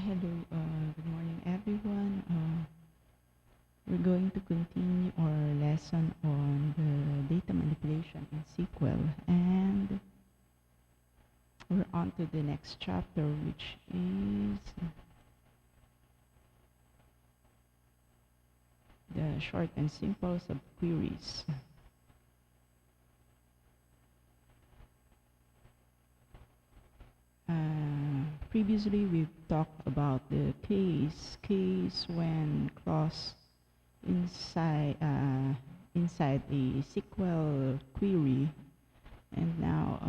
Good morning everyone. We're going to continue our lesson on the data manipulation in SQL, and we're on to the next chapter, which is the short and simple subqueries. Previously, we've talked about the case when clause inside a SQL query, and now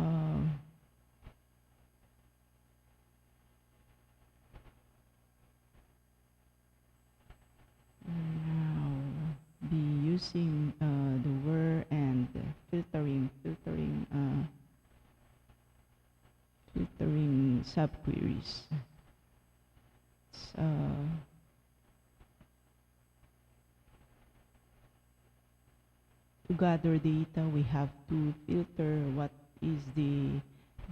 be using the where and filtering subqueries. To gather data, we have to filter what is the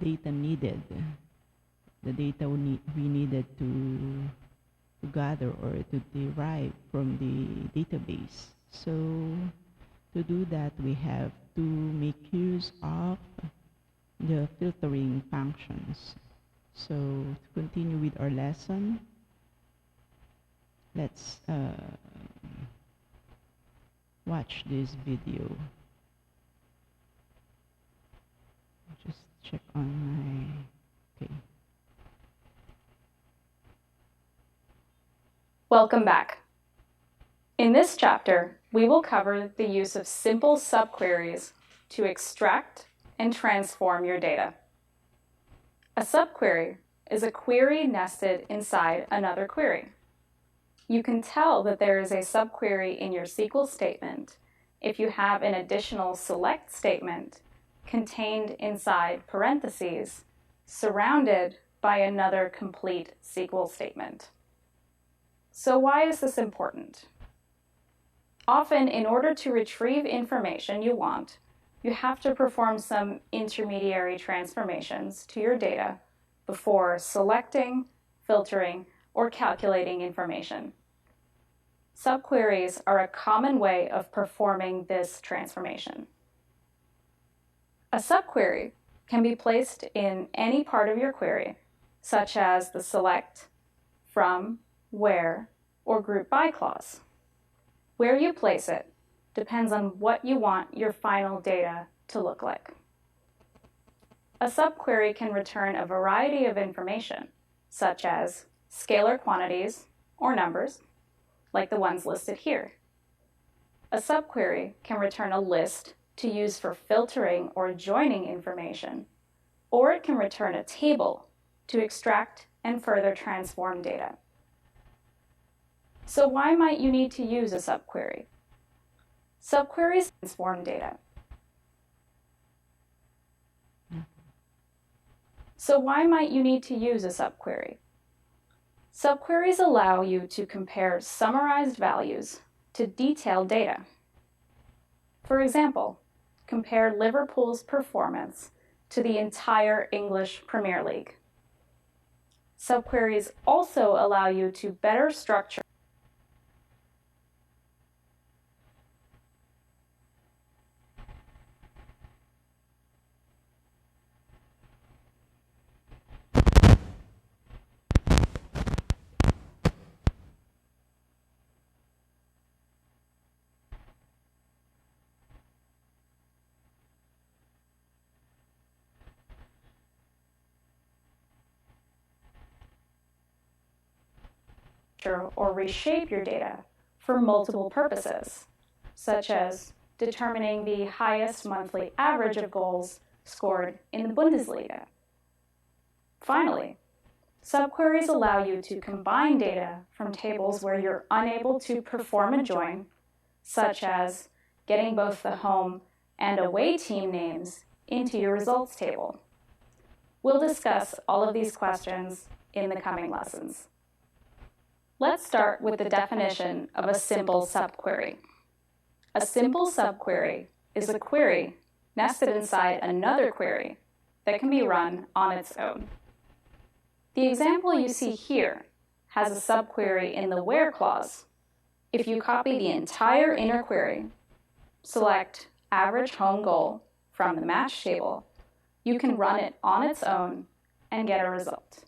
data needed, the data we needed to gather or to derive from the database. So to do that, we have to make use of the filtering functions. So to continue with our lesson, let's watch this video. Just check on my, okay. Welcome back. In this chapter, we will cover the use of simple subqueries to extract and transform your data. A subquery is a query nested inside another query. You can tell that there is a subquery in your SQL statement if you have an additional select statement contained inside parentheses surrounded by another complete SQL statement. So why is this important? Often, in order to retrieve information you want, you have to perform some intermediary transformations to your data before selecting, filtering, or calculating information. Subqueries are a common way of performing this transformation. A subquery can be placed in any part of your query, such as the select, from, where, or group by clause. Where you place it depends on what you want your final data to look like. A subquery can return a variety of information, such as scalar quantities or numbers, like the ones listed here. A subquery can return a list to use for filtering or joining information, or it can return a table to extract and further transform data. So why might you need to use a subquery? Subqueries transform data. So why might you need to use a subquery? Subqueries allow you to compare summarized values to detailed data. For example, compare Liverpool's performance to the entire English Premier League. Subqueries also allow you to better structure or reshape your data for multiple purposes, such as determining the highest monthly average of goals scored in the Bundesliga. Finally, subqueries allow you to combine data from tables where you're unable to perform a join, such as getting both the home and away team names into your results table. We'll discuss all of these questions in the coming lessons. Let's start with the definition of a simple subquery. A simple subquery is a query nested inside another query that can be run on its own. The example you see here has a subquery in the where clause, if you copy the entire inner query, select average home goal from the match table, you can run it on its own and get a result.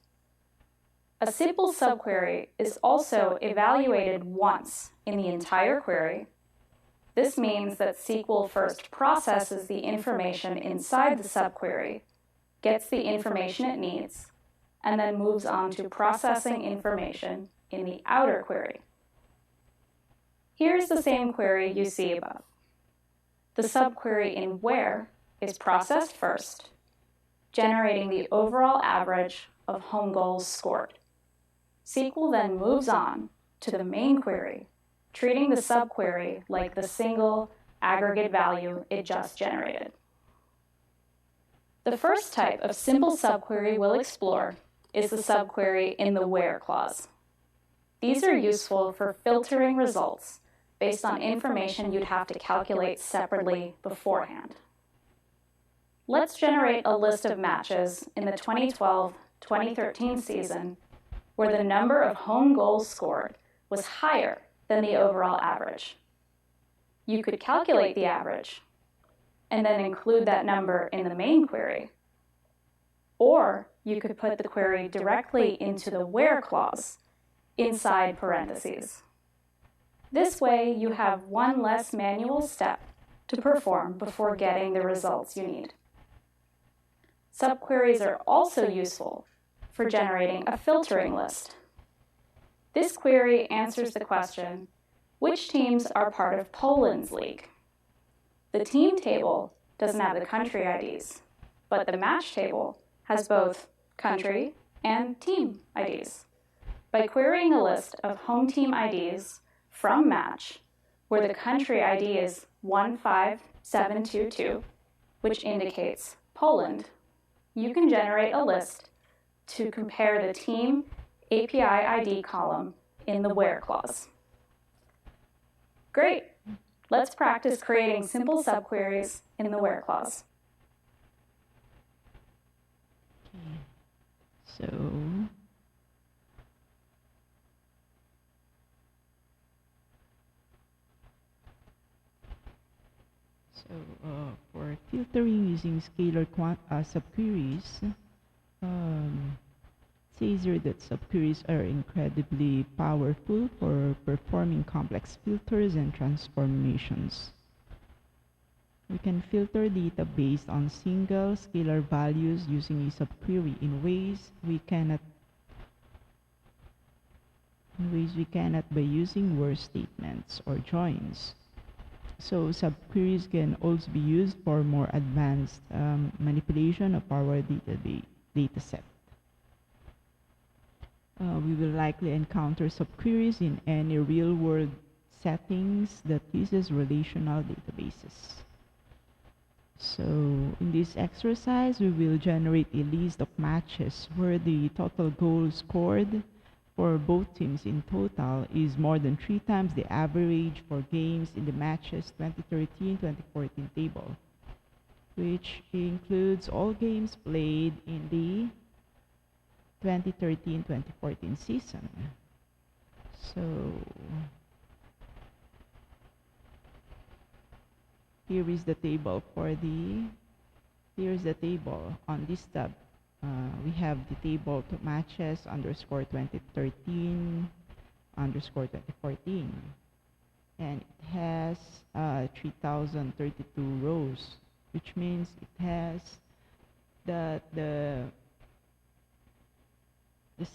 A simple subquery is also evaluated once in the entire query. This means that SQL first processes the information inside the subquery, gets the information it needs, and then moves on to processing information in the outer query. Here's the same query you see above. The subquery in where is processed first, generating the overall average of home goals scored. SQL then moves on to the main query, treating the subquery like the single aggregate value it just generated. The first type of simple subquery we'll explore is the subquery in the where clause. These are useful for filtering results based on information you'd have to calculate separately beforehand. Let's generate a list of matches in the 2012-2013 season where the number of home goals scored was higher than the overall average. You could calculate the average and then include that number in the main query, or you could put the query directly into the where clause inside parentheses. This way, you have one less manual step to perform before getting the results you need. Subqueries are also useful for generating a filtering list. This query answers the question, which teams are part of Poland's league? The team table doesn't have the country IDs, but the match table has both country and team IDs. By querying a list of home team IDs from match, where the country ID is 15722, which indicates Poland, you can generate a list to compare the team API ID column in the where clause. Great! Let's practice creating simple subqueries in the where clause. Okay. For filtering using scalar subqueries, says here that subqueries are incredibly powerful for performing complex filters and transformations. We can filter data based on single scalar values using a subquery in ways we cannot by using where statements or joins. So subqueries can also be used for more advanced manipulation of our data set. We will likely encounter subqueries in any real-world settings that uses relational databases. So in this exercise, we will generate a list of matches where the total goal scored for both teams in total is more than 3 times the average for games in the matches 2013-2014 table, which includes all games played in the 2013-2014 season. So here is the table here's the table on this tab. We have the table to matches underscore 2013 underscore 2014, and it has 3032 rows, which means it has the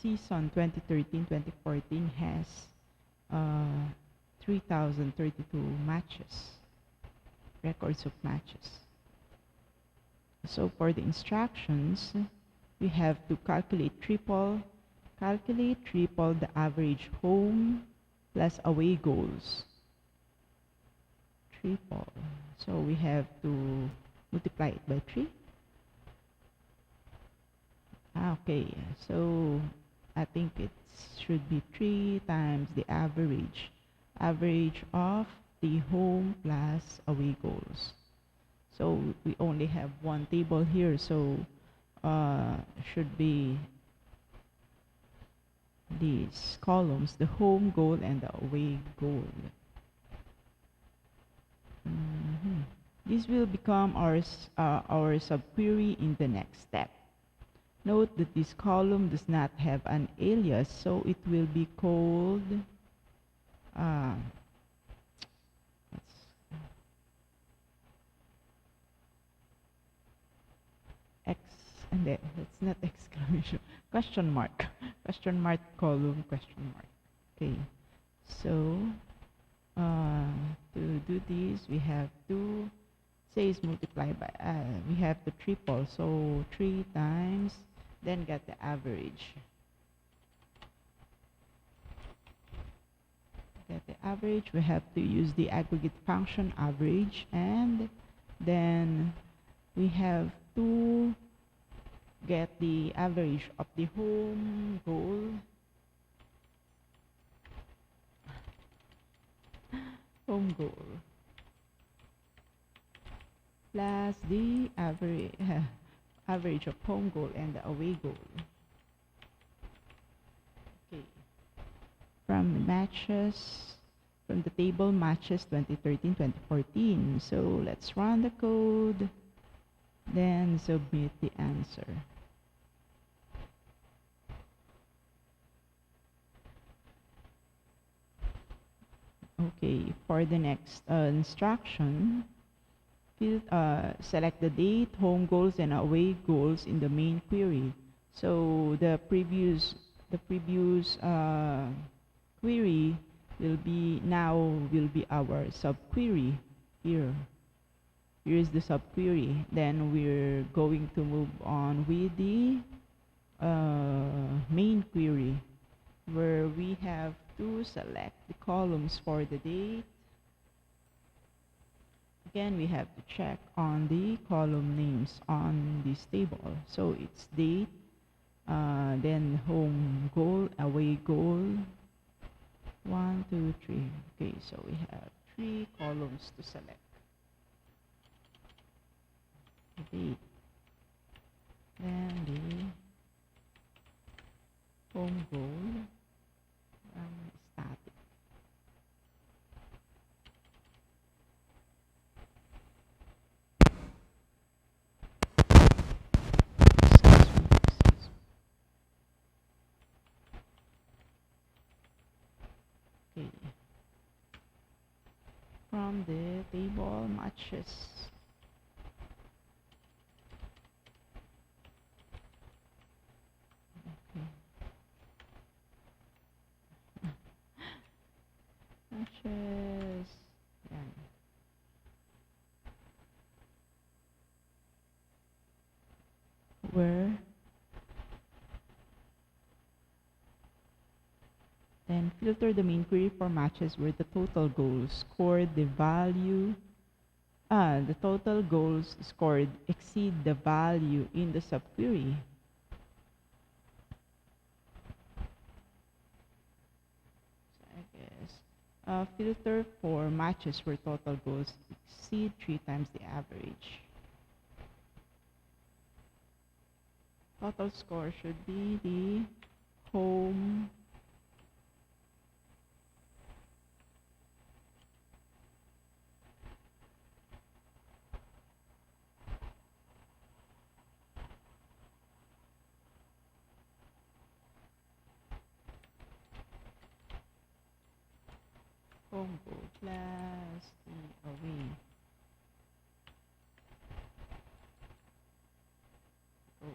season 2013-2014 has 3032 matches, records of matches. So for the instructions, we have to calculate triple the average home plus away goals. Triple. So we have to multiply it by 3. Okay, so I think it should be 3 times the average of the home plus away goals. So we only have one table here, so should be these columns, the home goal and the away goal. This will become our subquery in the next step. Note that this column does not have an alias, so it will be called X, and that's not exclamation, question mark, question mark column, question mark. Okay, so to do this, we have to say is multiplied by, we have to triple, so 3 times, then get the average. Get the average, we have to use the aggregate function average, and then we have to get the average of the home goal plus the average of home goal and the away goal. Okay. From the table matches 2013, 2014. So let's run the code, then submit the answer. Okay, for the next instruction, select the date, home goals, and away goals in the main query. So the previous query will be our subquery here. Here is the subquery. Then we're going to move on with the main query, where we have to select the columns for the date. Again, we have to check on the column names on this table. So it's date, then home goal, away goal, 1, 2, 3. Okay, so we have 3 columns to select. The date, then the home goal, static. Okay. From the table matches. Okay. Matches. Yeah. Where then filter the main query for matches where the total goals scored the value the total goals scored exceed the value in the subquery. So I guess filter for matches where total goals exceed 3 times the average. Total score should be the home home goal plus the away goal.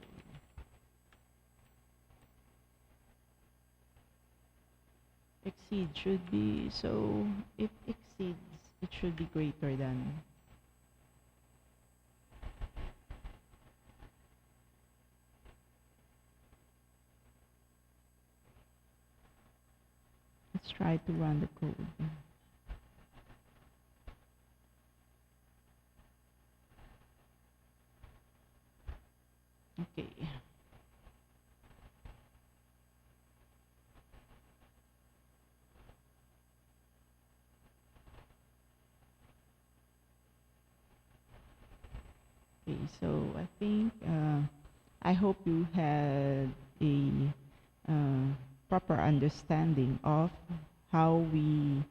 Exceed should be, so if exceeds, it should be greater than. Let's try to run the code. Okay. Okay, so I think I hope you had a proper understanding of how we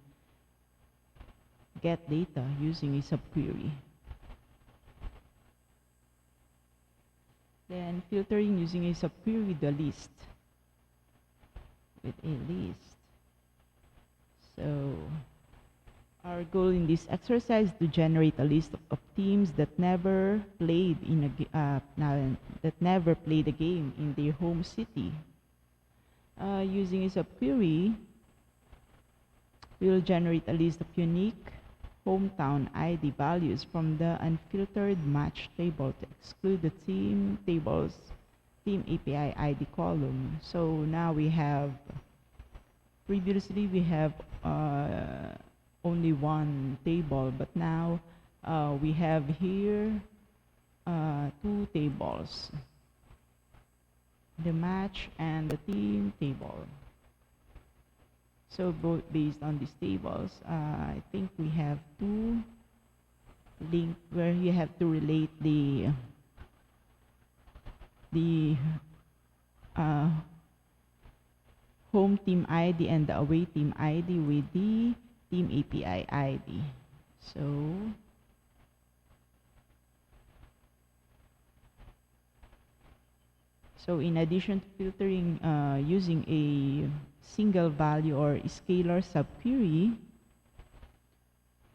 get data using a subquery. Then filtering using a subquery with a list. So our goal in this exercise is to generate a list of teams that never played a game in their home city. Using a subquery, we will generate a list of unique hometown ID values from the unfiltered match table to exclude the team API ID column. So now we have, previously we have only one table, but now we have here two tables, the match and the team table. So both based on these tables, I think we have two link where you have to relate the home team ID and the away team ID with the team API ID. So in addition to filtering using a single value or scalar subquery,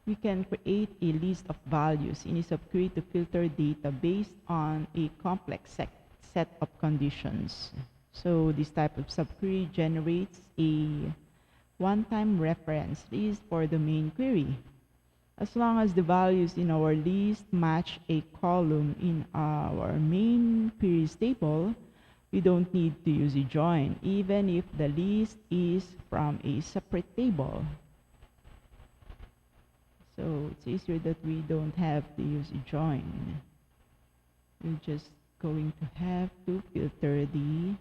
we can create a list of values in a subquery to filter data based on a complex set of conditions. So this type of subquery generates a one-time reference list for the main query. As long as the values in our list match a column in our main queries table, we don't need to use a join, even if the list is from a separate table. So it's easier that we don't have to use a join. We're just going to have to filter the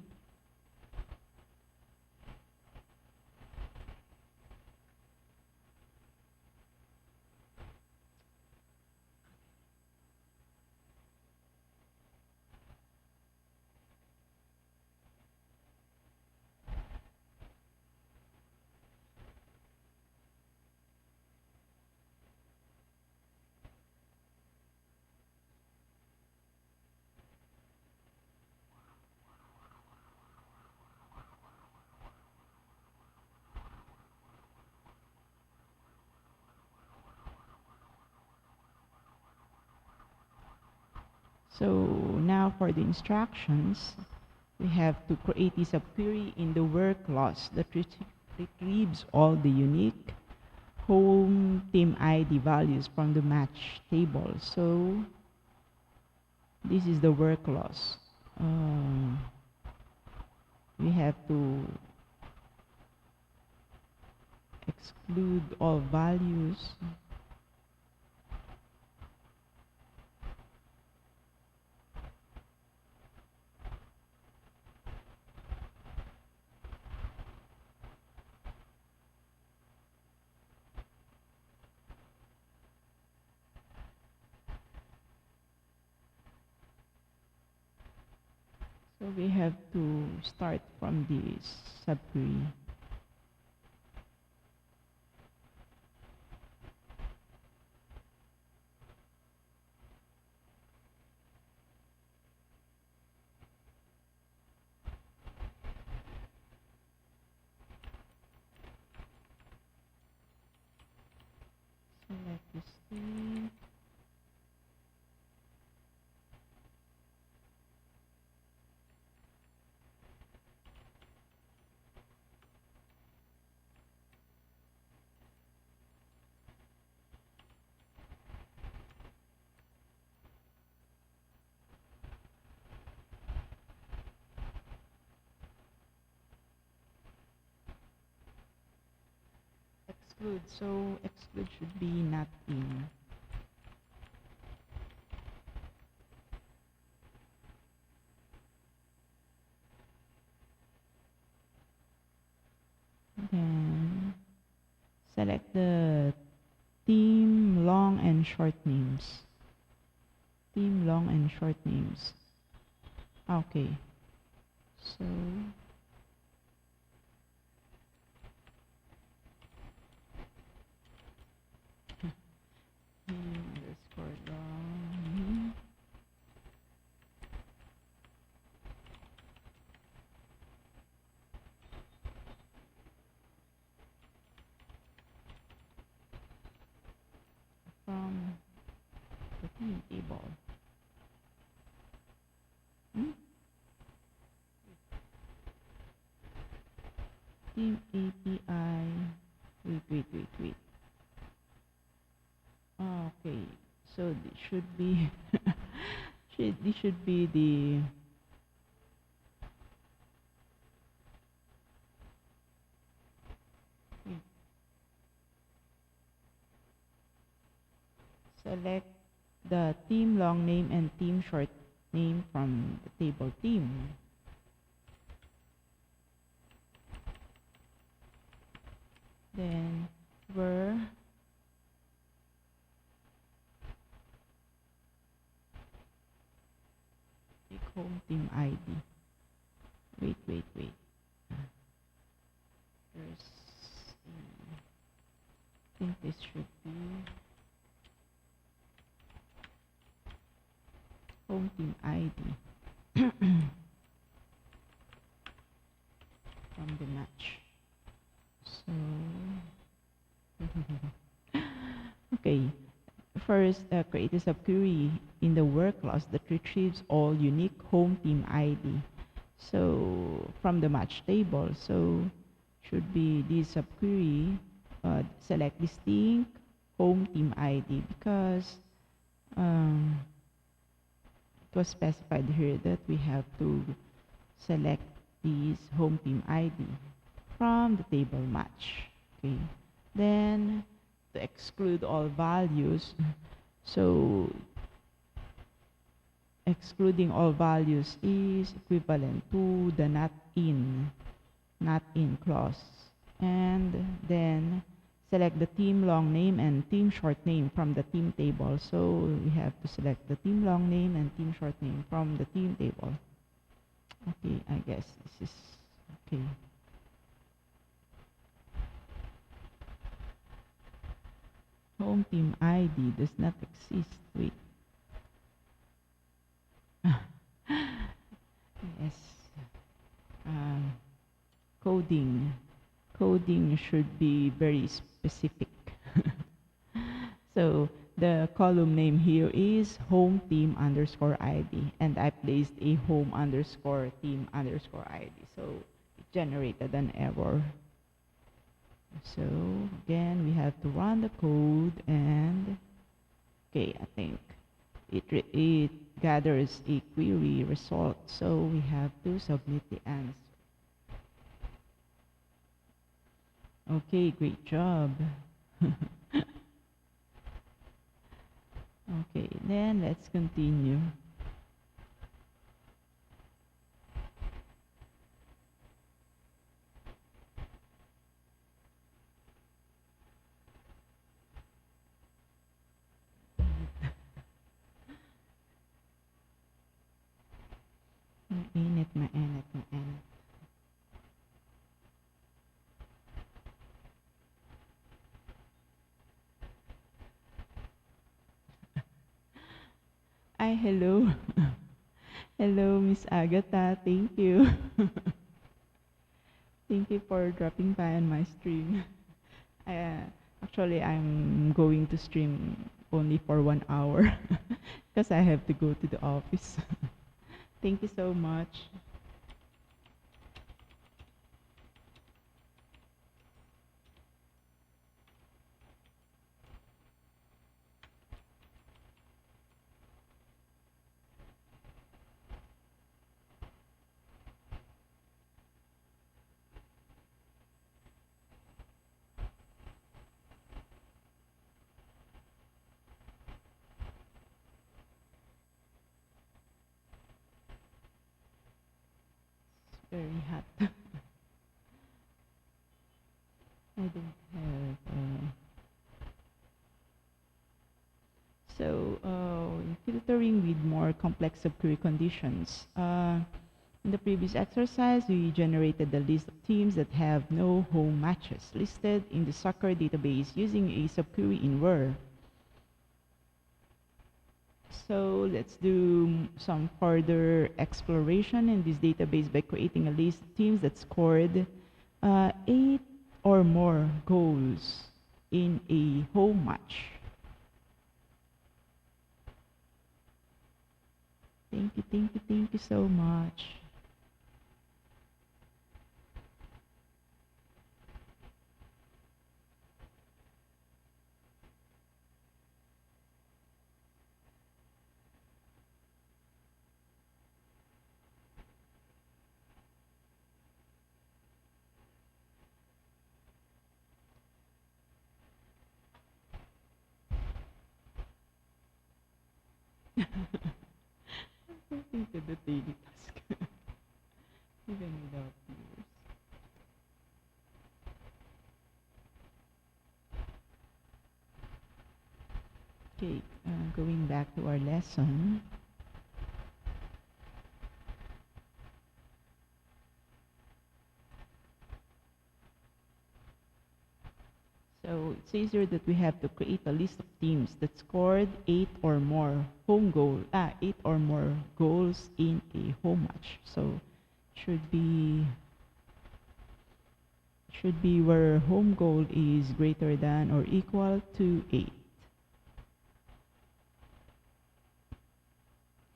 So now for the instructions, we have to create a subquery in the where clause that retrieves all the unique home team ID values from the match table. So this is the where clause. We have to exclude all values. So we have to start from this subquery. Select the state. Exclude, so exclude should be not in. Then select the team long and short names. Team long and short names. Okay. So Team table. Hmm? Team API. Wait. Okay, so this should be this should be the select the team long name and team short name from the table team. Then where take home team ID. Wait. There's I think this should be home team ID from the match. So okay, first create a subquery in the work class that retrieves all unique home team ID. So from the match table, so should be this subquery select distinct home team ID because it was specified here that we have to select this home team ID from the table match. Okay, then to exclude all values, so excluding all values is equivalent to the not in clause, and then select the team long name and team short name from the team table. So we have to select the team long name and team short name from the team table. Okay, I guess this is okay. Home team ID does not exist. Wait. Yes. Coding should be very specific. So the column name here is home team underscore ID, and I placed a home underscore team underscore ID. So it generated an error. So again, we have to run the code, and okay, I think it gathers a query result. So we have to submit the answer. Okay, great job. Okay, then let's continue. Mainit. Ay, hello. Hello, Miss Agatha. Thank you. Thank you for dropping by on my stream. Actually, I'm going to stream only for 1 hour because I have to go to the office. Thank you so much. It's very hot. I don't have. In filtering with more complex subquery conditions. In the previous exercise, we generated the list of teams that have no home matches listed in the soccer database using a subquery in where. So let's do some further exploration in this database by creating a list of teams that scored 8 or more goals in a home match. Thank you so much. Into the daily task, even without viewers. Okay, going back to our lesson. So it says here that we have to create a list of teams that scored 8 or more goals in a home match. So should be where home goal is greater than or equal to 8.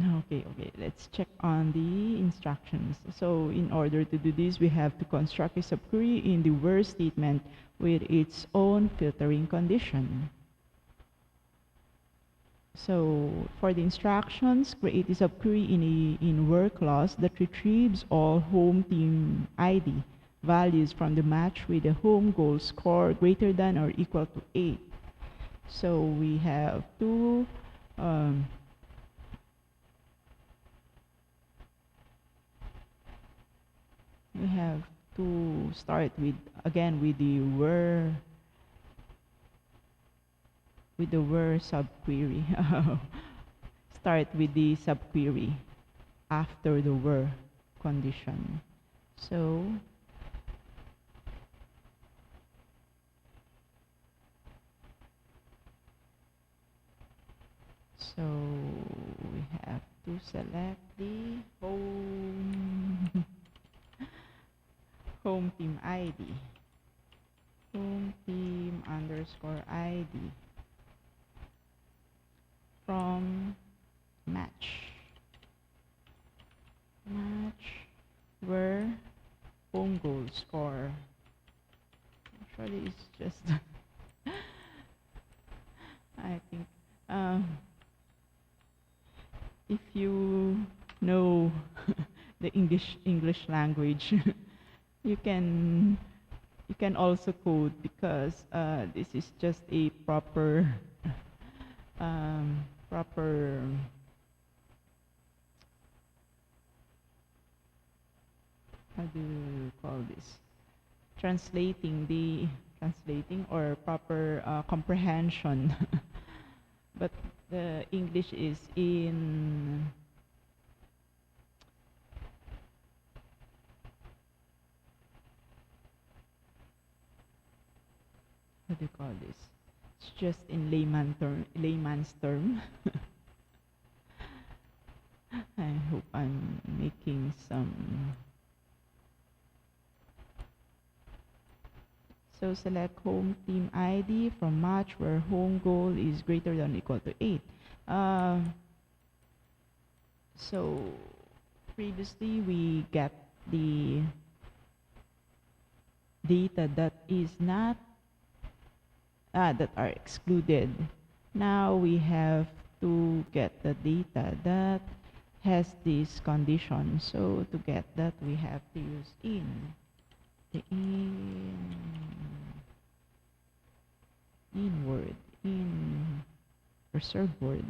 Okay, let's check on the instructions. So in order to do this, we have to construct a subquery in the where statement with its own filtering condition. So for the instructions, create a subquery in where clause that retrieves all home team ID values from the match with the home goal score greater than or equal to 8. So we have to start with the where subquery. Start with the subquery after the where condition. So we have to select the home team ID, home team underscore ID from match where home goal score. Actually, it's just I think if you know the English language, you can also code, because this is just a proper how do you call this, translating or proper comprehension. But the English is in what do you call this? It's just in layman's term. I hope I'm making some. So select home team ID from match where home goal is greater than or equal to 8. So previously we get the data that is not that are excluded. Now we have to get the data that has this condition. So to get that, we have to use in reserve word.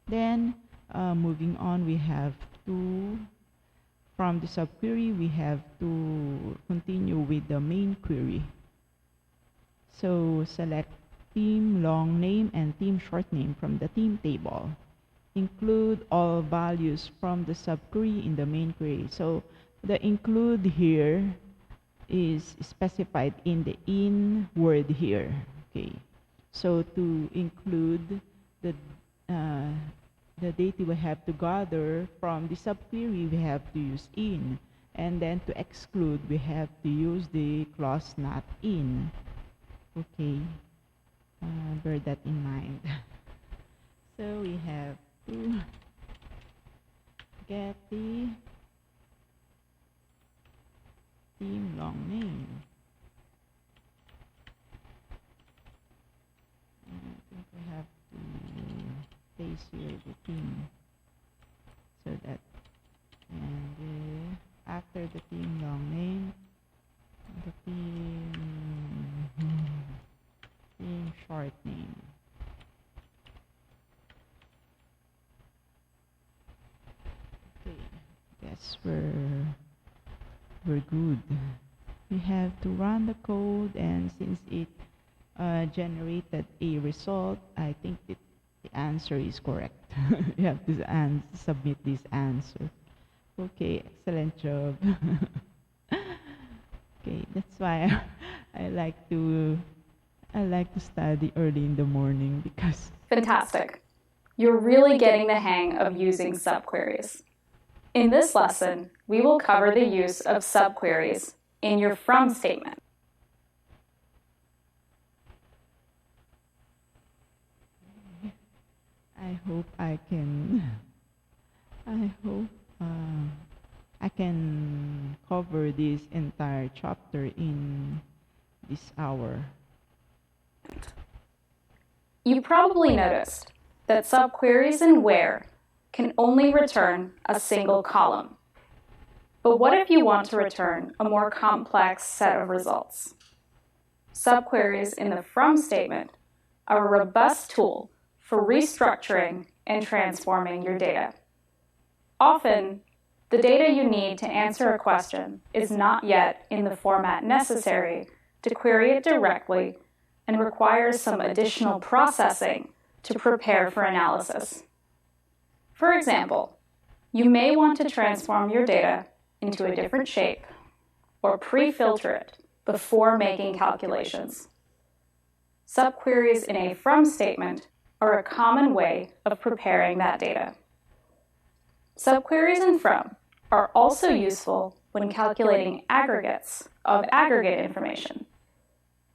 Then moving on, we have to, from the subquery, we have to continue with the main query. So select team long name and team short name from the team table. Include all values from the subquery in the main query. So the include here is specified in the in word here. Okay. So to include the data we have to gather from the subquery, we have to use in. And then to exclude, we have to use the clause not in. Okay, bear that in mind. So we have to is here the theme. So that, and after the theme long name, the theme short name. Okay, guess we're good. We have to run the code, and since it generated a result, I think that the answer is correct. You have to submit this answer. Okay, excellent job. Okay, that's why I like to study early in the morning because Fantastic. You're really getting the hang of using subqueries. In this lesson, we will cover the use of subqueries in your from statement. I hope I can cover this entire chapter in this hour. You probably noticed that subqueries in where can only return a single column. But what if you want to return a more complex set of results? Subqueries in the from statement are a robust tool for restructuring and transforming your data. Often, the data you need to answer a question is not yet in the format necessary to query it directly and requires some additional processing to prepare for analysis. For example, you may want to transform your data into a different shape or pre-filter it before making calculations. Subqueries in a from statement are a common way of preparing that data. Subqueries in from are also useful when calculating aggregates of aggregate information.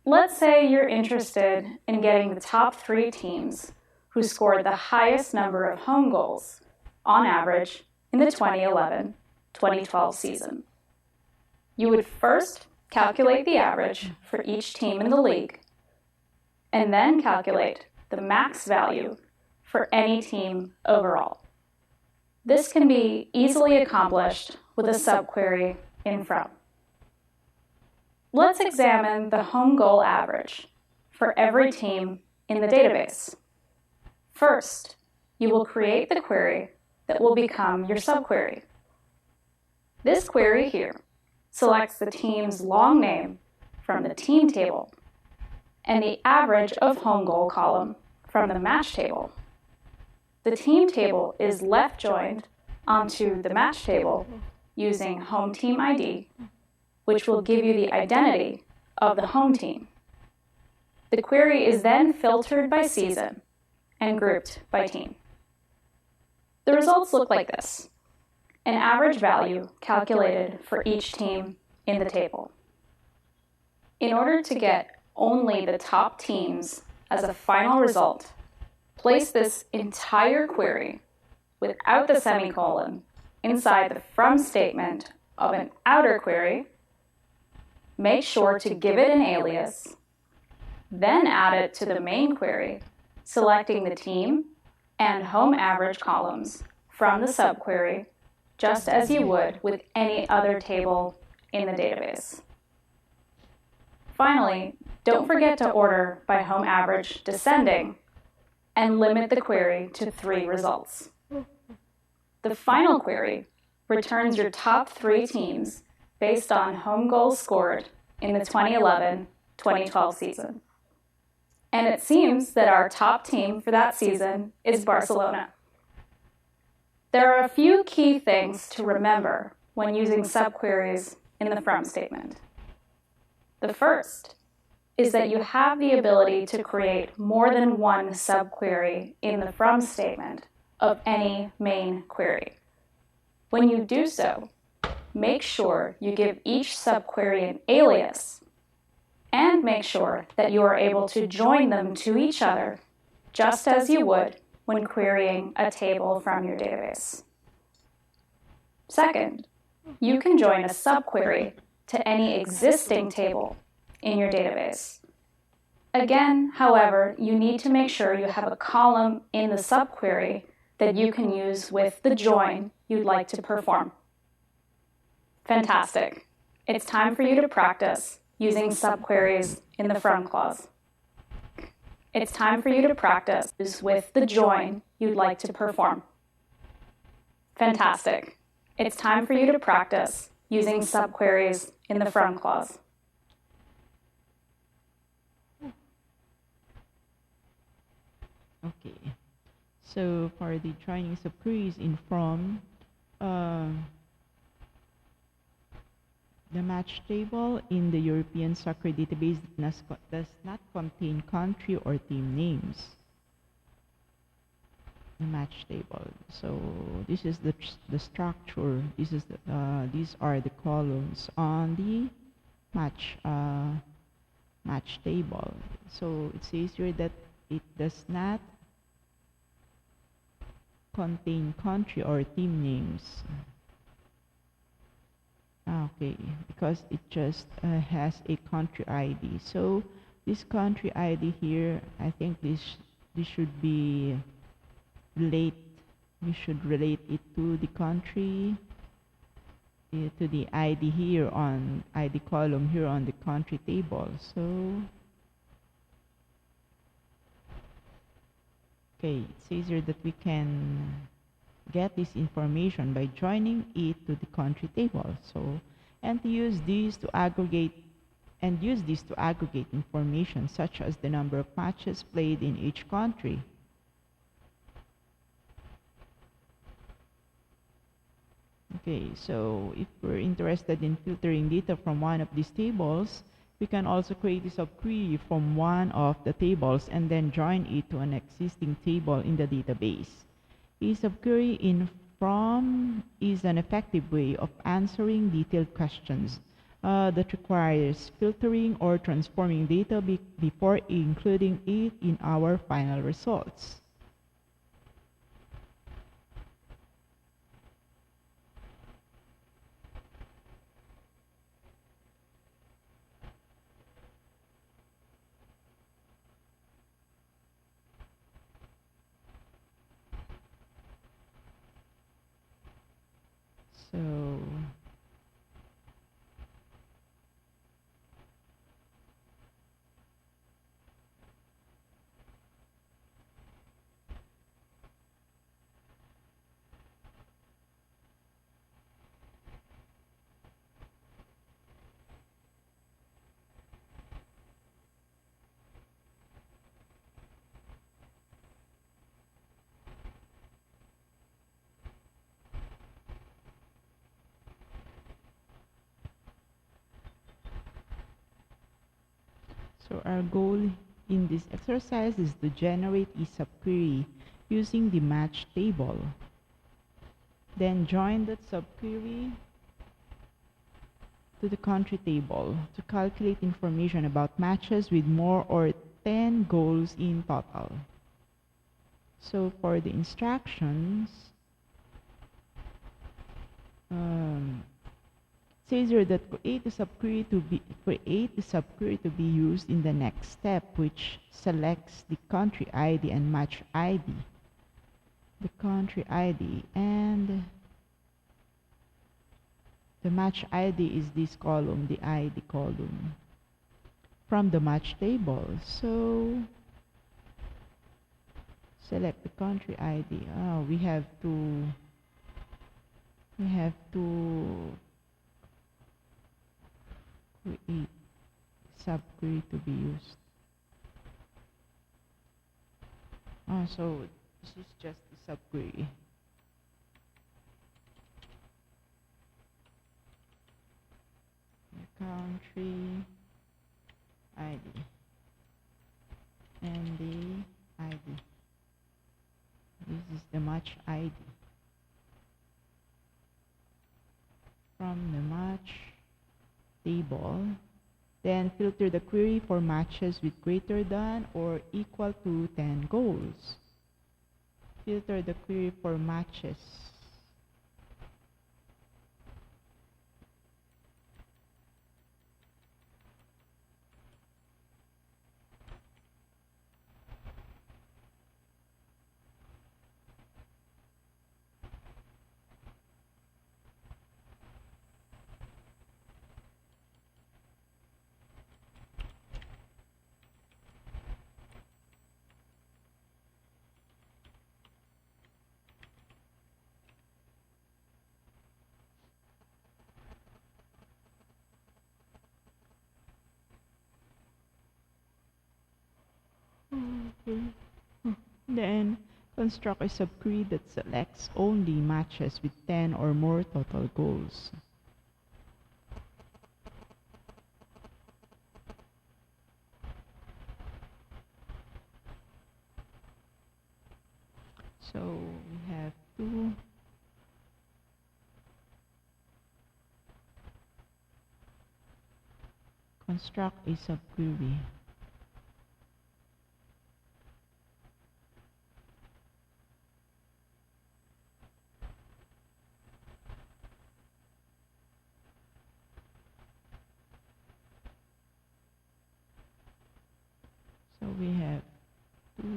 Let's say you're interested in getting the top 3 teams who scored the highest number of home goals, on average, in the 2011-2012 season. You would first calculate the average for each team in the league, and then calculate the max value for any team overall. This can be easily accomplished with a subquery in from. Let's examine the home goal average for every team in the database. First, you will create the query that will become your subquery. This query here selects the team's long name from the team table and the average of home goal column from the match table. The team table is left joined onto the match table using home team ID, which will give you the identity of the home team. The query is then filtered by season and grouped by team. The results look like this: an average value calculated for each team in the table. In order to get only the top teams as a final result, place this entire query without the semicolon inside the from statement of an outer query. Make sure to give it an alias, then add it to the main query, selecting the team and home average columns from the subquery, just as you would with any other table in the database. Finally, don't forget to order by home average descending and limit the query to 3 results. The final query returns your top 3 teams based on home goals scored in the 2011-2012 season. And it seems that our top team for that season is Barcelona. There are a few key things to remember when using subqueries in the from statement. The first is that you have the ability to create more than one subquery in the from statement of any main query. When you do so, make sure you give each subquery an alias, and make sure that you are able to join them to each other, just as you would when querying a table from your database. Second, you can join a subquery to any existing table in your database. Again, however, you need to make sure you have a column in the subquery that you can use with the join you'd like to perform. Fantastic. It's time for you to practice using subqueries in the from clause. It's time for you to practice with the join you'd like to perform. Fantastic. It's time for you to practice using subqueries in the from clause. Okay. So for the joining subqueries in from, the match table in the European soccer database does not contain country or team names. The match table. So this is the structure. These are the columns on the match table. So it says here that it does not contain country or team names. Okay, because it just has a country ID. So this country ID here, I think this should be we should relate it to the country, to the ID here on ID column here on the country table. So okay, it says here that we can get this information by joining it to the country table. So, and to use this to aggregate information such as the number of matches played in each country. Okay, so if we're interested in filtering data from one of these tables, we can also create a subquery from one of the tables and then join it to an existing table in the database. A subquery in from is an effective way of answering detailed questions that requires filtering or transforming data before including it in our final results. So our goal in this exercise is to generate a subquery using the match table. Then join that subquery to the country table to calculate information about matches with more or 10 goals in total. So for the instructions, says here that create the subquery to be used in the next step, which selects the country ID and match ID. The country ID and the match ID is this column, the ID column from the match table. So select the country ID. We have to create subquery to be used. So this is just the subquery. The country ID and the ID. This is the match ID. From the match table, then filter the query for matches with greater than or equal to 10 goals. Filter the query for matches Okay. Then construct a subquery that selects only matches with 10 or more total goals. So we have to construct a subquery. So we have to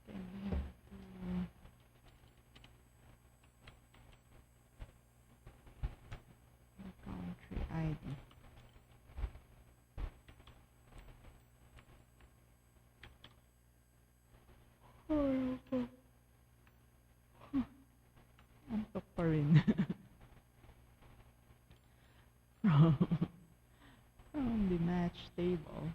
then we have the country ID. Antok pa rin. From the match table.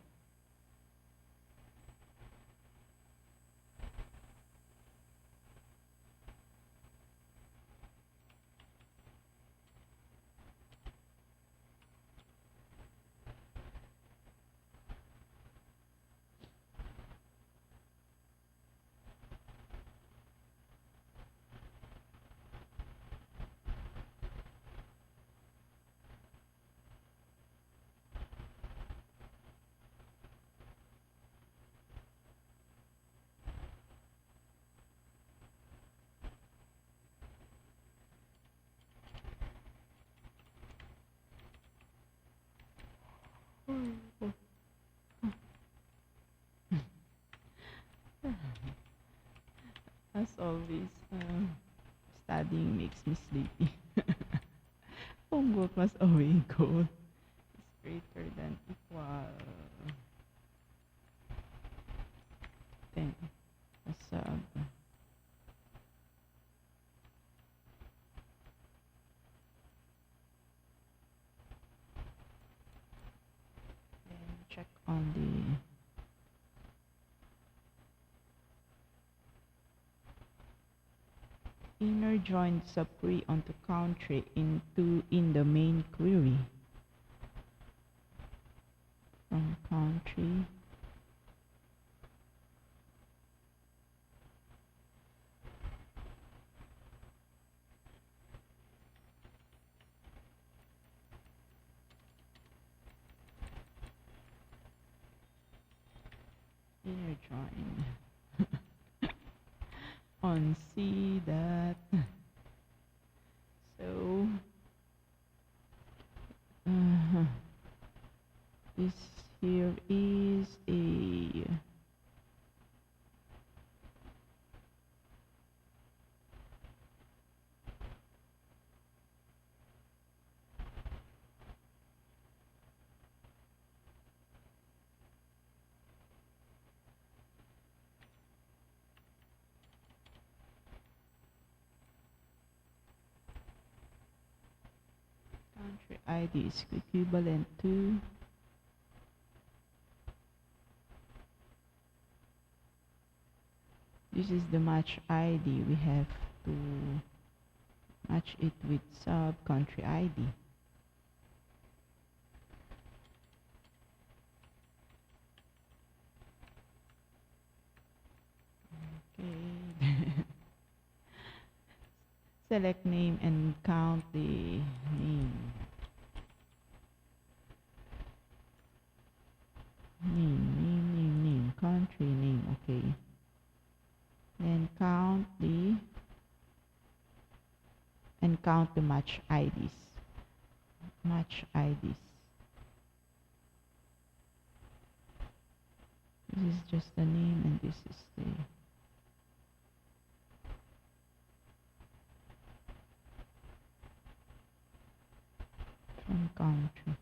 As always, studying makes me sleepy. Homework must always go is greater than equal 10. Then check on the inner join subquery onto country in the main query. From country inner join on C that so this here is a country ID is equivalent to this is the match ID. We have to match it with sub country ID. Okay. Select name and count the name. Name, country name, okay. Then count the match IDs. Match IDs. This is just the name and this is the from country.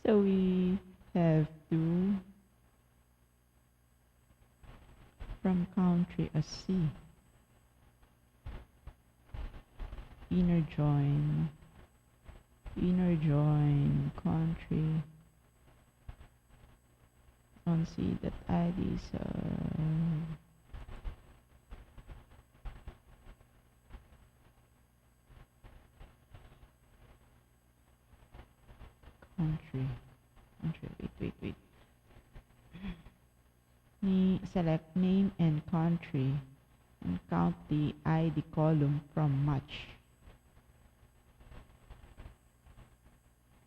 So So we have to, from country as C, inner join country on C that ID is country, wait. Select name and country and count the ID column from match.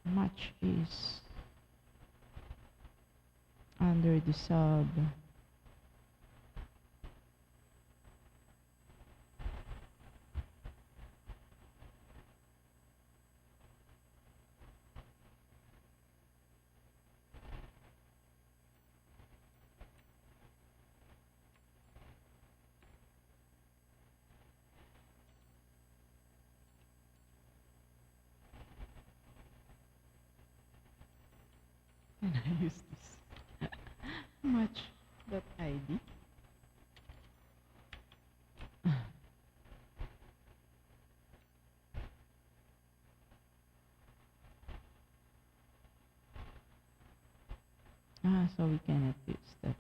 Match is under the sub. And I use this match.id. So we cannot use that.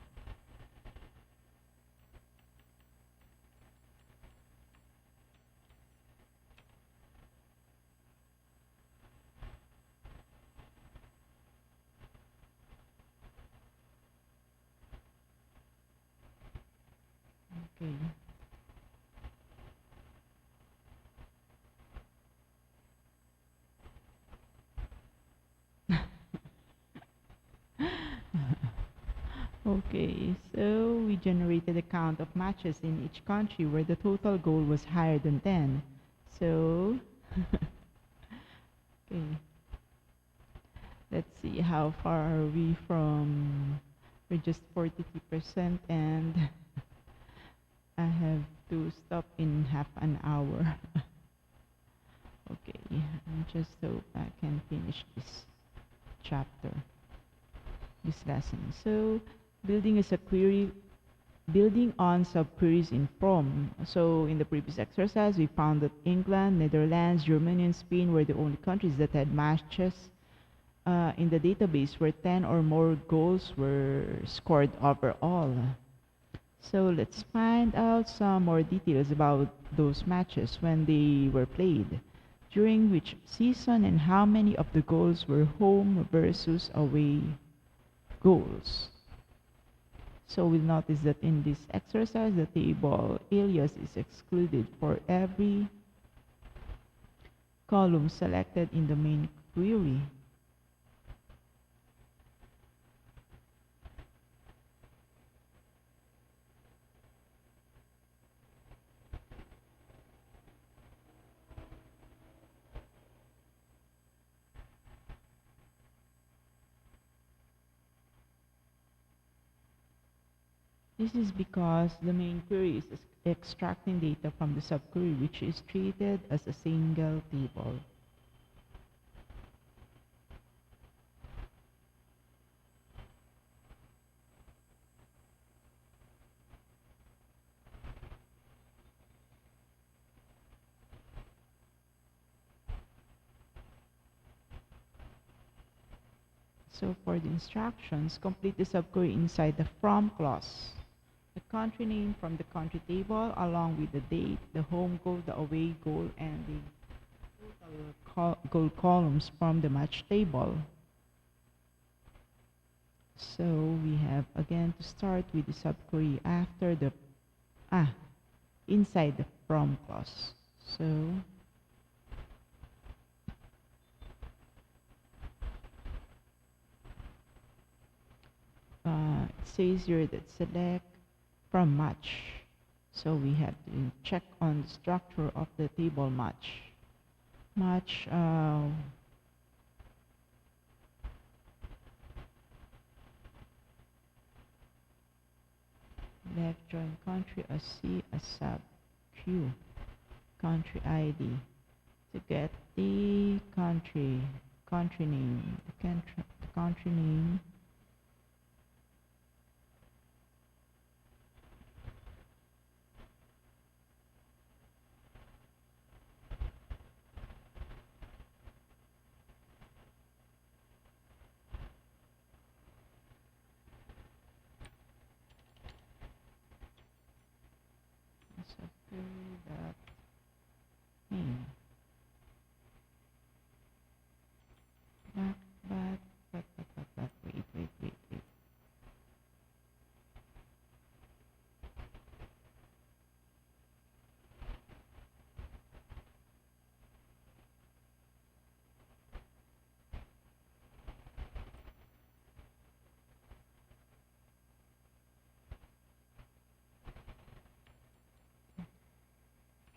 Okay. Okay, so we generated a count of matches in each country where the total goal was higher than 10. So, okay, let's see how far are we from, we're just 43% and I have to stop in half an hour. Okay, I just hope I can finish this chapter, this lesson. So, building on subqueries in from. So in the previous exercise, we found that England, Netherlands, Germany, and Spain were the only countries that had matches in the database where 10 or more goals were scored overall. So let's find out some more details about those matches when they were played, during which season, and how many of the goals were home versus away goals. So we'll notice that in this exercise, the table alias is excluded for every column selected in the main query. This is because the main query is extracting data from the subquery, which is treated as a single table. So for the instructions, complete the subquery inside the from clause. The country name from the country table, along with the date, the home goal, the away goal, and the total goal columns from the match table. So we have again to start with the subquery after the inside the from clause. So it says here that select from match. So we have to check on the structure of the table match. Match left join country as C as sub Q country ID to get the country country name. The country name is that name. But, wait.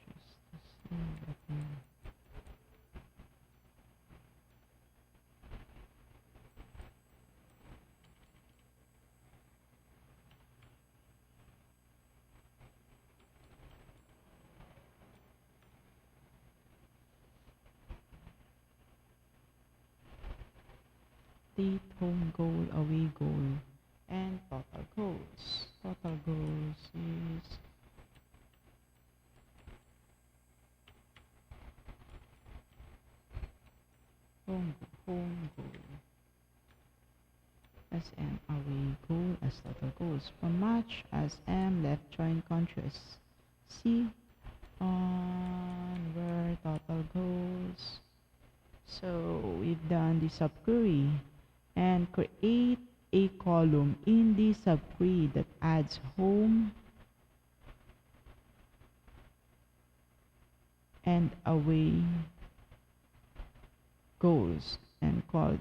Just to see that name. Date, home goal, away goal, and total goals. Total goals is home goal as M, away goal as total goals. For match as M, left join country as C, on where total goals. So we've done the subquery and create a column in the subquery that adds home and away goals and called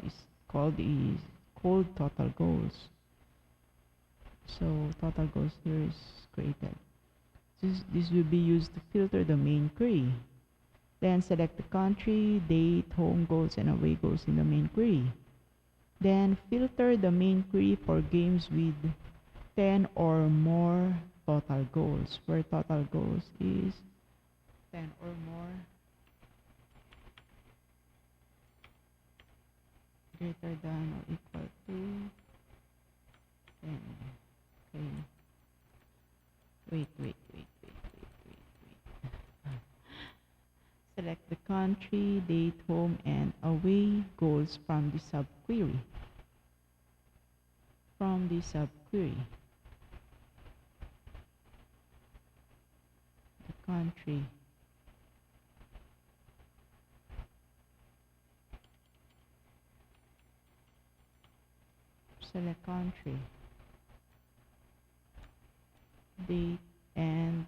total goals. So total goals here is created. This will be used to filter the main query. Then select the country, date, home goals, and away goals in the main query. Then filter the main query for games with 10 or more total goals, where total goals is 10 or more, greater than or equal to 10. Okay. Wait. Select the country, date, home, and away goals from the subquery. The country. Select country, date, and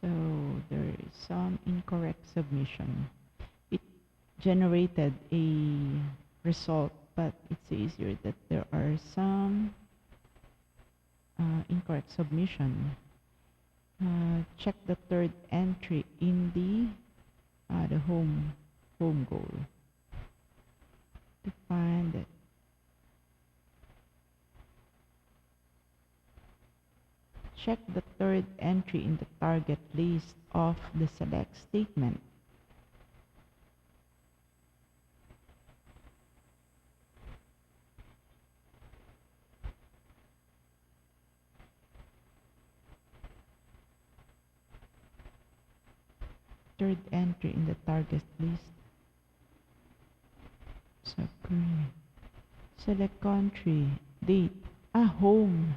so there is some incorrect submission. It generated a result, but it says here that there are some incorrect submission. Check the third entry in the home goal to find it. Check the third entry in the target list of the select statement. Third entry in the target list. Subquery. Select country, date, home.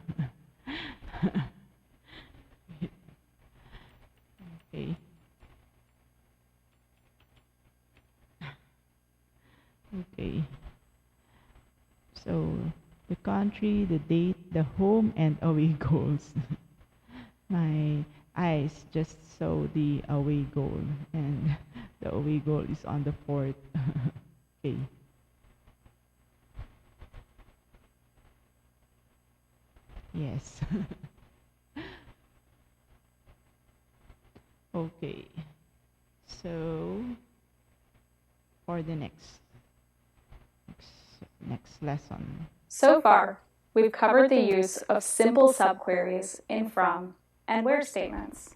Okay. country, the date, the home, and away goals. My eyes just saw the away goal, and the away goal is on the 4th. Okay. Yes. Okay. So for the next lesson. So far, we've covered the use of simple subqueries in from and where statements.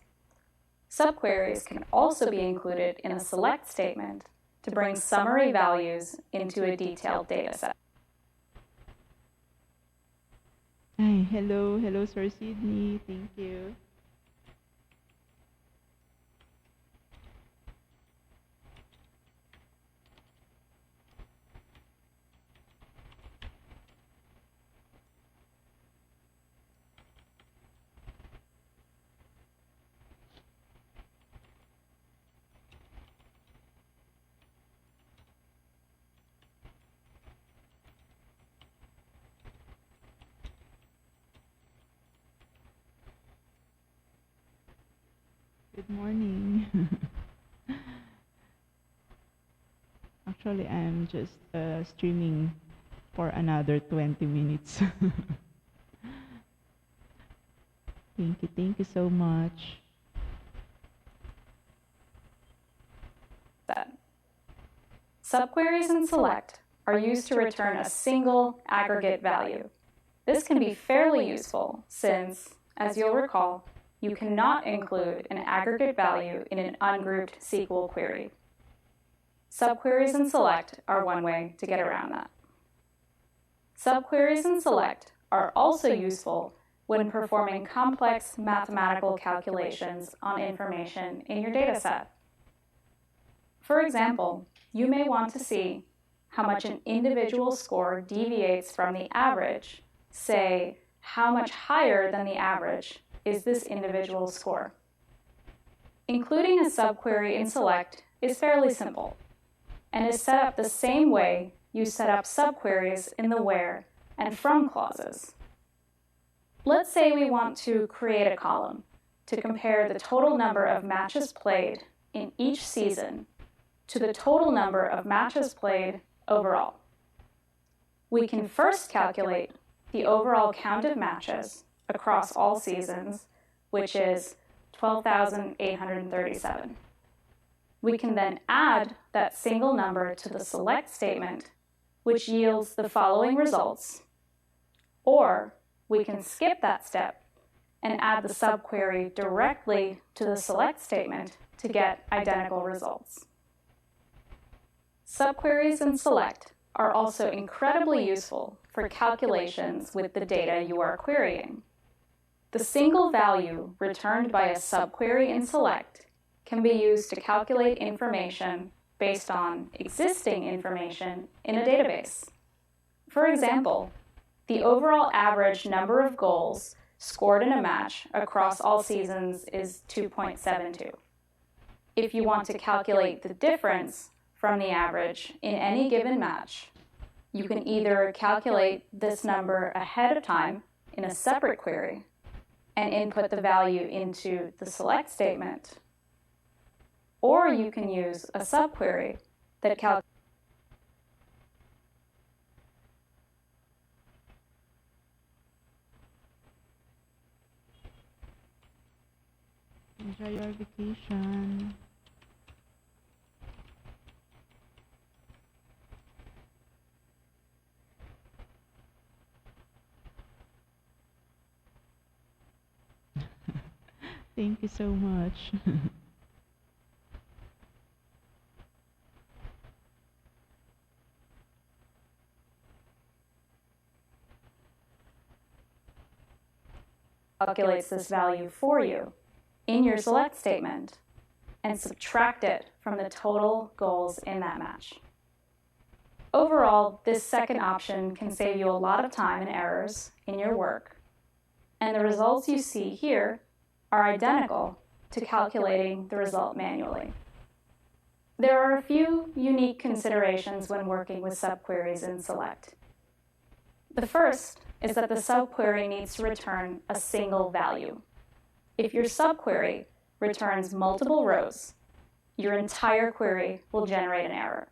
Subqueries can also be included in a select statement to bring summary values into a detailed dataset. Hi, hello, Sir Sydney. Thank you. Good morning. Actually, I'm just streaming for another 20 minutes. Thank you so much. Subqueries in select are used to return a single aggregate value. This can be fairly useful since, as you'll recall, you cannot include an aggregate value in an ungrouped SQL query. Subqueries in select are one way to get around that. Subqueries in select are also useful when performing complex mathematical calculations on information in your dataset. For example, you may want to see how much an individual score deviates from the average, say, how much higher than the average is this individual score. Including a subquery in select is fairly simple and is set up the same way you set up subqueries in the where and from clauses. Let's say we want to create a column to compare the total number of matches played in each season to the total number of matches played overall. We can first calculate the overall count of matches across all seasons, which is 12,837. We can then add that single number to the select statement, which yields the following results, or we can skip that step and add the subquery directly to the select statement to get identical results. Subqueries in select are also incredibly useful for calculations with the data you are querying. The single value returned by a subquery in select can be used to calculate information based on existing information in a database. For example, the overall average number of goals scored in a match across all seasons is 2.72. If you want to calculate the difference from the average in any given match, you can either calculate this number ahead of time in a separate query and input the value into the select statement, or you can use a subquery that calculates. Enjoy your vacation. Thank you so much. Calculates this value for you in your select statement and subtract it from the total goals in that match. Overall, this second option can save you a lot of time and errors in your work, and the results you see here are identical to calculating the result manually. There are a few unique considerations when working with subqueries in select. The first is that the subquery needs to return a single value. If your subquery returns multiple rows, your entire query will generate an error.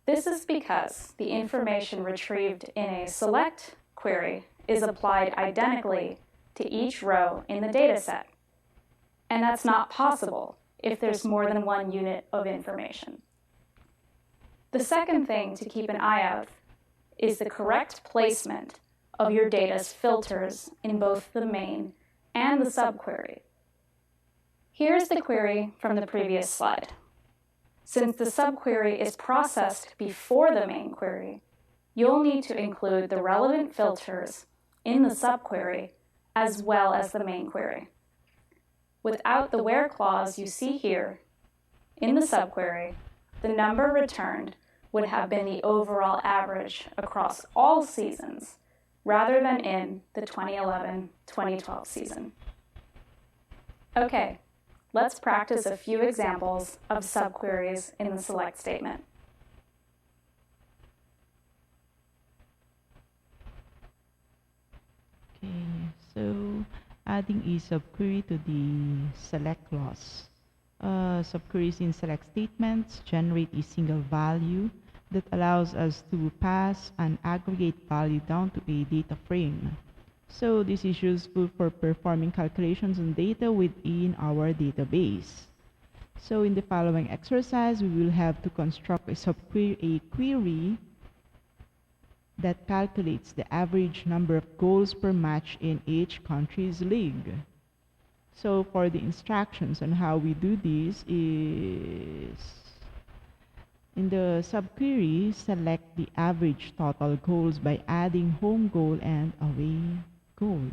This is because the information retrieved in a select query is applied identically to each row in the dataset. And that's not possible if there's more than one unit of information. The second thing to keep an eye out is the correct placement of your data's filters in both the main and the subquery. Here's the query from the previous slide. Since the subquery is processed before the main query, you'll need to include the relevant filters in the subquery as well as the main query. Without the where clause you see here, in the subquery, the number returned would have been the overall average across all seasons rather than in the 2011-2012 season. Okay, let's practice a few examples of subqueries in the select statement. Okay, so adding a subquery to the select clause. Subqueries in select statements generate a single value that allows us to pass an aggregate value down to a data frame. So this is useful for performing calculations on data within our database. So in the following exercise, we will have to construct a query that calculates the average number of goals per match in each country's league. So for the instructions on how we do this is, in the subquery, select the average total goals by adding home goal and away goal.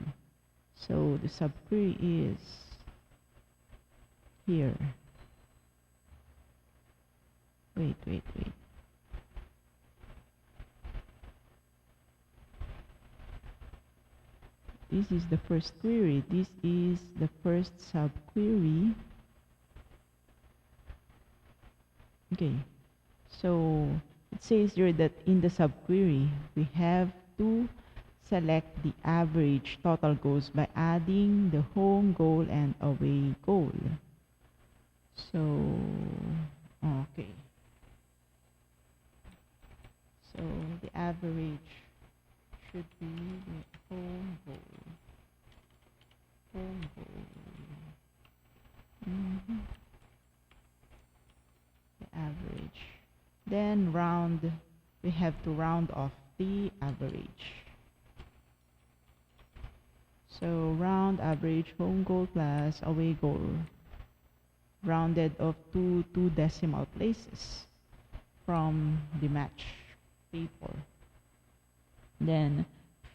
So the subquery is here. Wait. This is the first query. This is the first subquery. Okay. So it says here that in the subquery, we have to select the average total goals by adding the home goal and away goal. So, okay. So the average should be the home goal. The average. Then we have to round off the average. So round average home goal plus away goal, rounded off to 2 decimal places from the match paper. Then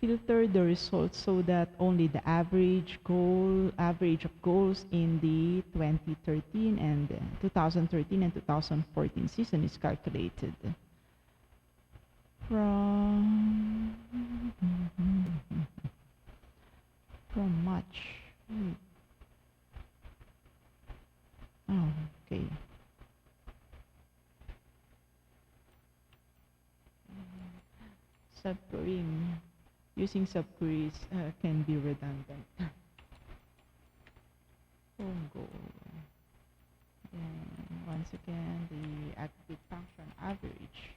filter the results so that only the average of goals in the 2013 and 2014 season is calculated from March. Oh, okay. Subquerying. Using subqueries can be redundant. Home goal. Then once again, the aggregate function average.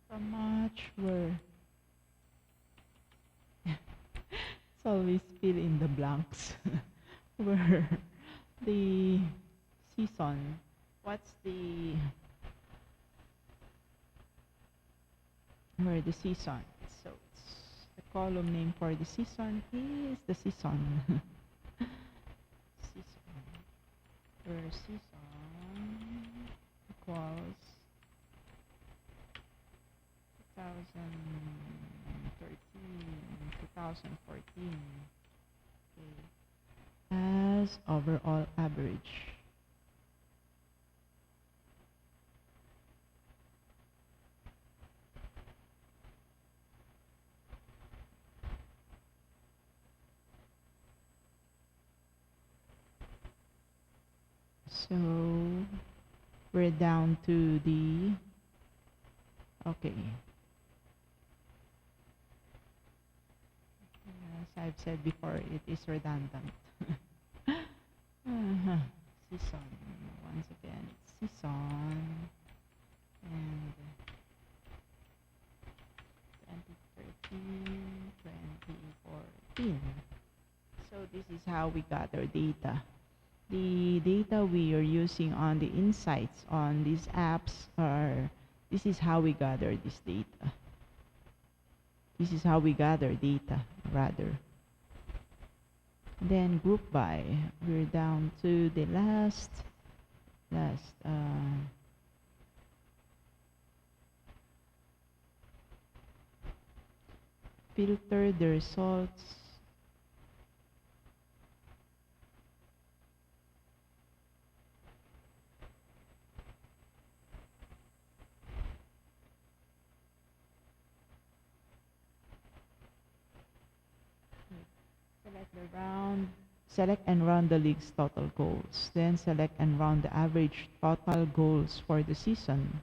From March, where it's always fill in the blanks. Where the season, what's the where the season? So it's the column name for the season is the season. Season. Where season equals 2014. Okay. As overall average. So we're down to the, okay. As I've said before, it is redundant. Season. Once again, it's season. And 2013, 2014. So this is how we got our data. The data we are using on the insights on these apps are, this is how we gather this data. This is how we gather data, rather. Then group by, we're down to the last filter the results. Select and round the league's total goals. Then select and round the average total goals for the season.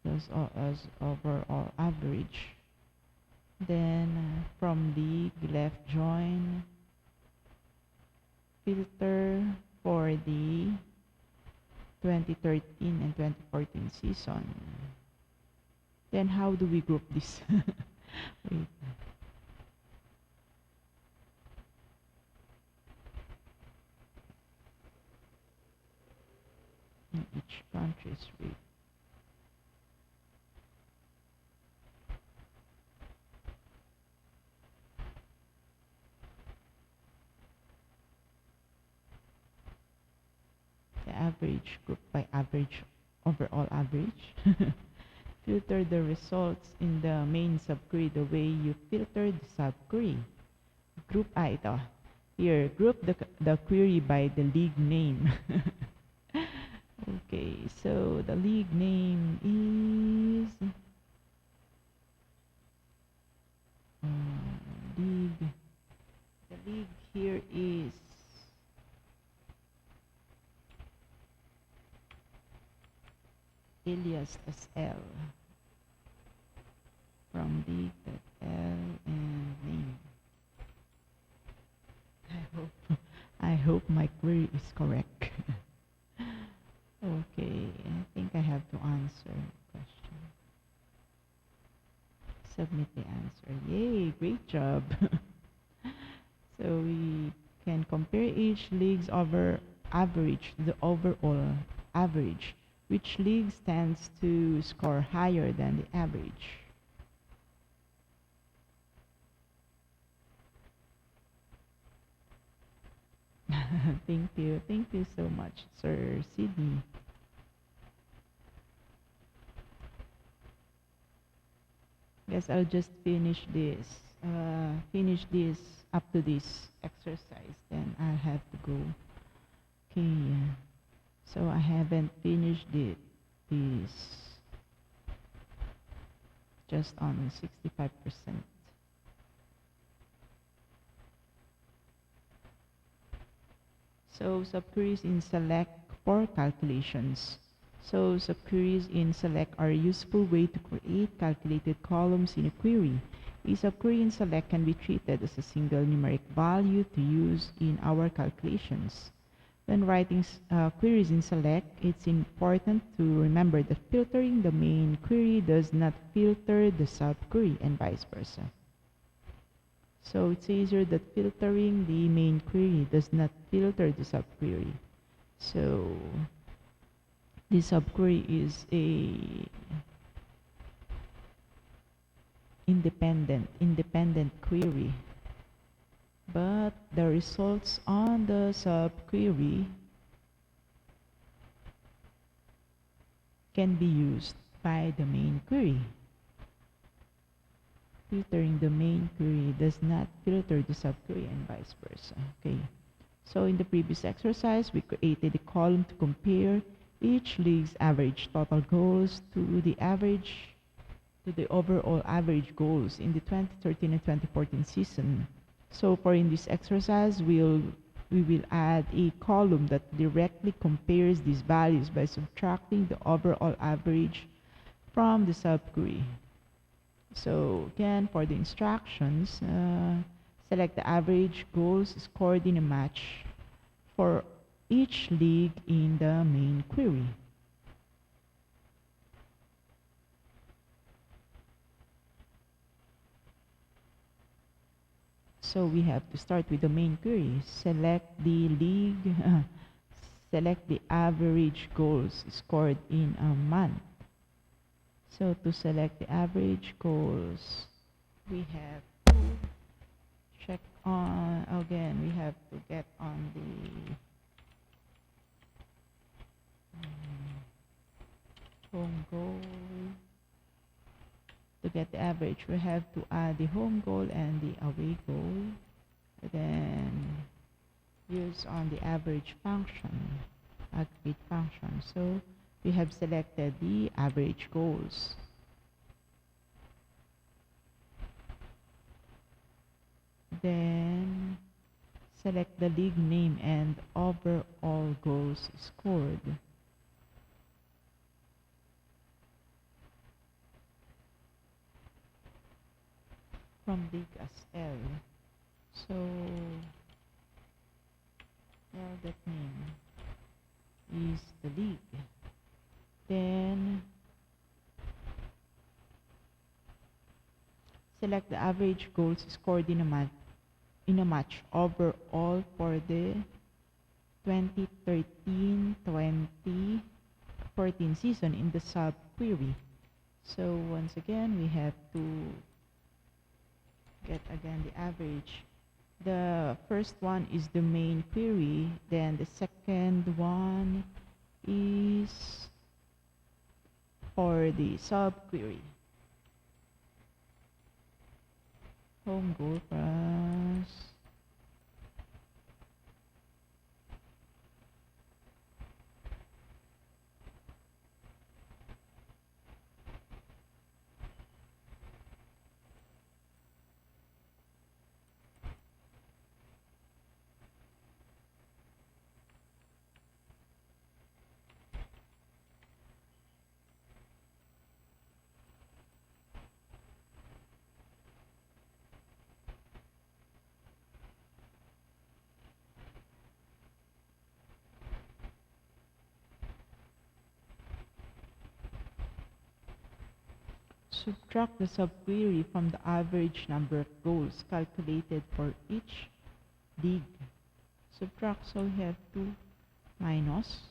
Those are as overall average. Then from league, left join, filter for the 2013 and 2014 season. Then how do we group this? Wait. In each country's rate. The average group by average, overall average. Filter the results in the main subquery the way you filter the subquery. Group ito. Here, group the query by the league name. Okay, so the league name is the league here is alias SL from league.l and name. I hope my query is correct. Okay, I think I have to answer the question. Submit the answer. Yay, great job. So we can compare each league's average to the overall average. Which league stands to score higher than the average? Thank you. Thank you so much, Sir Sydney. Guess I'll just finish this up to this exercise, then I'll have to go. Okay, so I haven't finished this just on 65%. So subqueries in select for calculations. So subqueries in select are a useful way to create calculated columns in a query. A subquery in select can be treated as a single numeric value to use in our calculations. When writing queries in select, it's important to remember that filtering the main query does not filter the subquery and vice versa. So it says here that filtering the main query does not filter the subquery. So the subquery is a independent query, but the results on the subquery can be used by the main query. Filtering the main query does not filter the subquery and vice versa. Okay. So in the previous exercise, we created a column to compare each league's average total goals to the overall average goals in the 2013 and 2014 season. So for in this exercise, we will add a column that directly compares these values by subtracting the overall average from the subquery. So again, for the instructions, select the average goals scored in a match for each league in the main query. So we have to start with the main query. Select the league, select the average goals scored in a month. So to select the average goals, we have to check on, again, we have to get on the home goal. To get the average, we have to add the home goal and the away goal. Then use on the average function, aggregate function. So we have selected the average goals. Then select the league name and overall goals scored. From league as L. So that name is the league. Then select the average goals scored in a match overall for the 2013-2014 season in the subquery. So once again, we have to get again the average. The first one is the main query, then the second one is for the subquery. Home goal plus subtract the subquery from the average number of goals calculated for each league. Subtract, so we have to minus.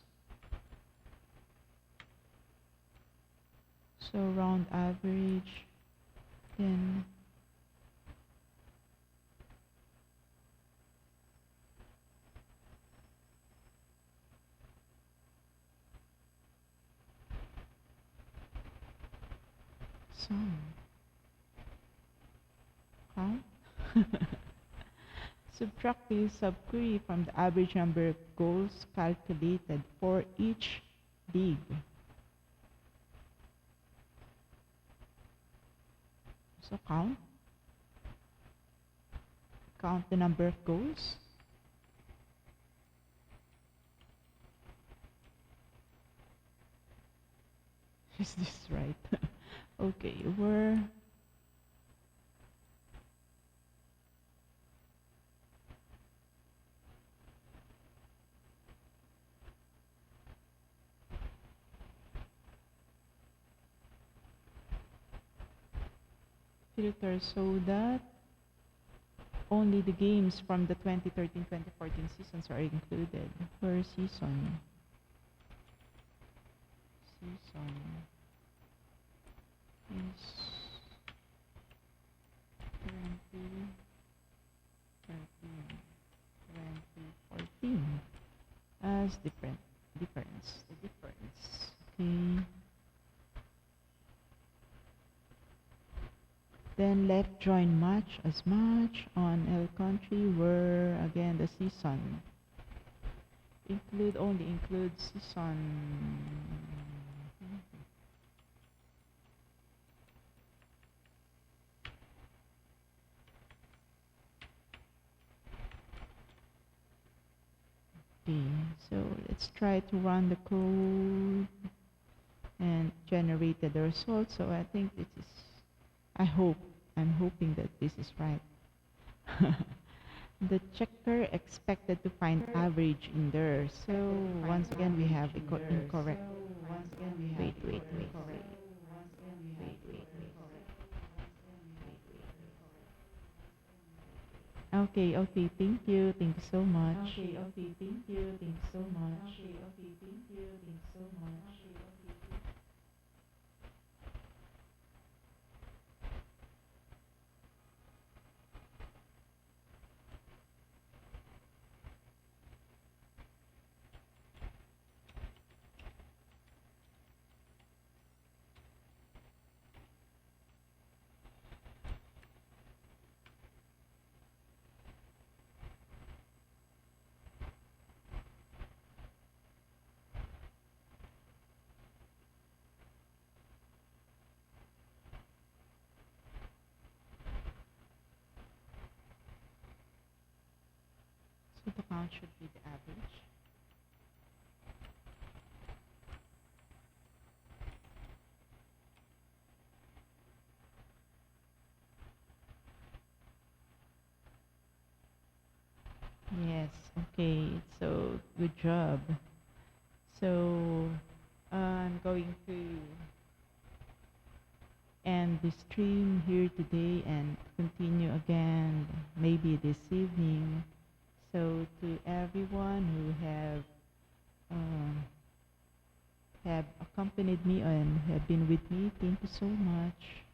So round average, then sum. Count. Subtract the subquery from the average number of goals calculated for each league. So count the number of goals. Is this right? Okay, we're filter so that only the games from the 2013-2014 seasons are included per season. Season is 2013-2014 as difference. The difference. Okay. Then left join match as match on L country where again the season. Include only include season. Okay, so let's try to run the code and generated the result. So I think this is, I'm hoping that this is right. The checker expected to find average in there. So once again we have incorrect. Wait. Okay, thank you so much. So the count should be the average. Yes, okay, so good job. So I'm going to end the stream here today and continue again maybe this evening. So to everyone who have accompanied me and have been with me, thank you so much.